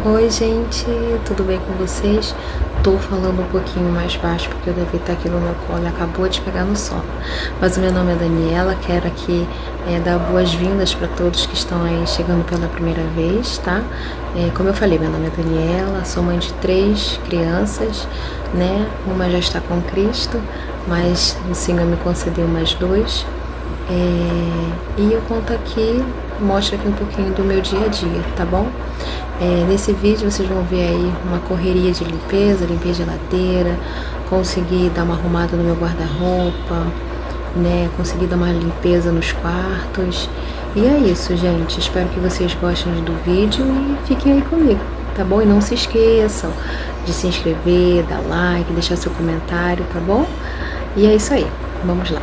Oi, gente, tudo bem com vocês? Tô falando um pouquinho mais baixo porque o Davi tá aqui no meu colo e acabou de pegar no sono. Mas o meu nome é Daniela, quero aqui dar boas-vindas para todos que estão aí chegando pela primeira vez, tá? Como eu falei, meu nome é Daniela, sou mãe de 3 crianças, né? Uma já está com Cristo, mas o Senhor me concedeu mais 2. E eu conto aqui, mostro aqui um pouquinho do meu dia a dia, tá bom? Nesse vídeo vocês vão ver aí uma correria de limpeza, limpei geladeira, consegui dar uma arrumada no meu guarda-roupa, né? Consegui dar uma limpeza nos quartos. E é isso, gente. Espero que vocês gostem do vídeo e fiquem aí comigo, tá bom? E não se esqueçam de se inscrever, dar like, deixar seu comentário, tá bom? E é isso aí. Vamos lá.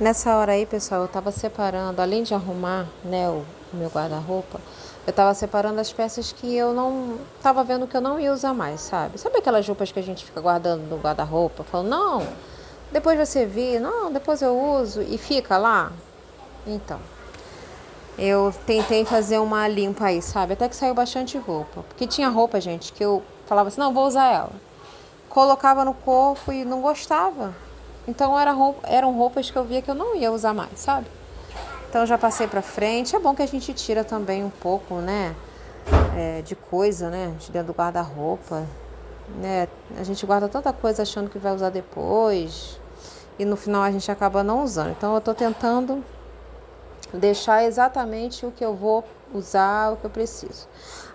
Nessa hora aí, pessoal, eu tava separando, além de arrumar, né, o meu guarda-roupa, eu tava separando as peças que eu não tava vendo que eu não ia usar mais, sabe? Sabe aquelas roupas que a gente fica guardando no guarda-roupa, falando, não, depois você vê, não, depois eu uso e fica lá? Então, eu tentei fazer uma limpa aí, sabe? Até que saiu bastante roupa. Porque tinha roupa, gente, que eu falava assim, não, vou usar ela. Colocava no corpo e não gostava. Então eram roupas que eu via que eu não ia usar mais, sabe? Então eu já passei pra frente. É bom que a gente tira também um pouco, né? De coisa, né? De dentro do guarda-roupa. Né? A gente guarda tanta coisa achando que vai usar depois. E no final a gente acaba não usando. Então eu tô tentando deixar exatamente o que eu vou usar, o que eu preciso.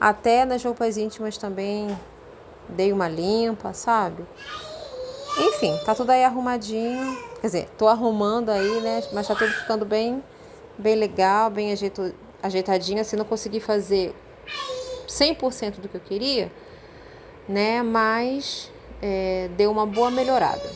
Até nas roupas íntimas também dei uma limpa, sabe? Enfim, tá tudo aí arrumadinho. Quer dizer, tô arrumando aí, né? Mas tá tudo ficando bem legal, bem ajeitadinho. Assim, não consegui fazer 100% do que eu queria, né? Mas deu uma boa melhorada.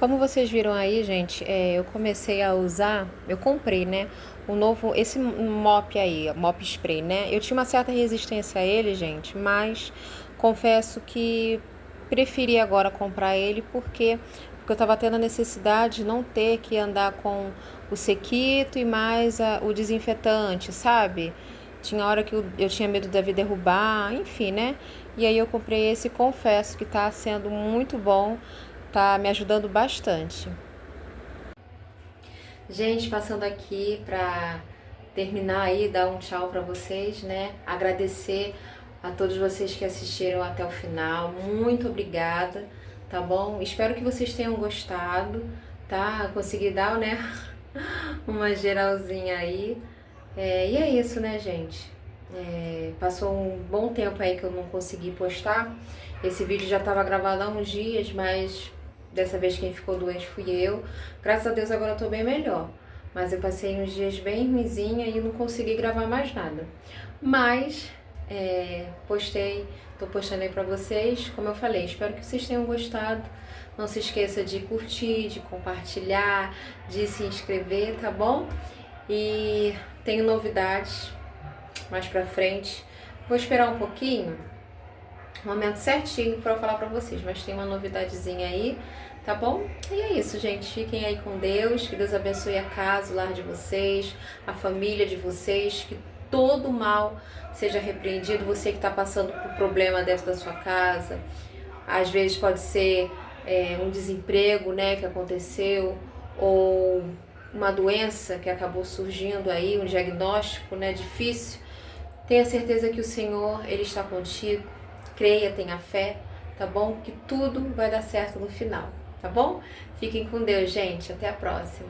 Como vocês viram aí, gente, eu comecei a usar, eu comprei, né, o novo, esse mop aí, mop spray, né? Eu tinha uma certa resistência a ele, gente, mas confesso que preferi agora comprar ele porque eu tava tendo a necessidade de não ter que andar com o sequito e mais o desinfetante, sabe? Tinha hora que eu tinha medo de derrubar, enfim, né? E aí eu comprei esse, confesso que tá sendo muito bom, tá me ajudando bastante. Gente, passando aqui pra terminar aí, dar um tchau pra vocês, né? Agradecer a todos vocês que assistiram até o final. Muito obrigada, tá bom? Espero que vocês tenham gostado, tá? Consegui dar, né? Uma geralzinha aí. E é isso, né, gente? Passou um bom tempo aí que eu não consegui postar. Esse vídeo já estava gravado há uns dias, mas dessa vez quem ficou doente fui eu. Graças a Deus agora eu tô bem melhor. Mas eu passei uns dias bem ruinzinha e não consegui gravar mais nada. Mas tô postando aí pra vocês. Como eu falei, espero que vocês tenham gostado. Não se esqueça de curtir, de compartilhar, de se inscrever, tá bom? E tenho novidades mais pra frente. Vou esperar um pouquinho, o momento certinho pra eu falar pra vocês, mas tem uma novidadezinha aí, tá bom? E é isso, gente. Fiquem aí com Deus, que Deus abençoe a casa, o lar de vocês, a família de vocês, que todo mal seja repreendido. Você que tá passando por problema dentro da sua casa, às vezes pode ser um desemprego, né, que aconteceu, ou uma doença que acabou surgindo aí, um diagnóstico, né, difícil. Tenha certeza que o Senhor, Ele está contigo. Creia, tenha fé, tá bom? Que tudo vai dar certo no final, tá bom? Fiquem com Deus, gente. Até a próxima.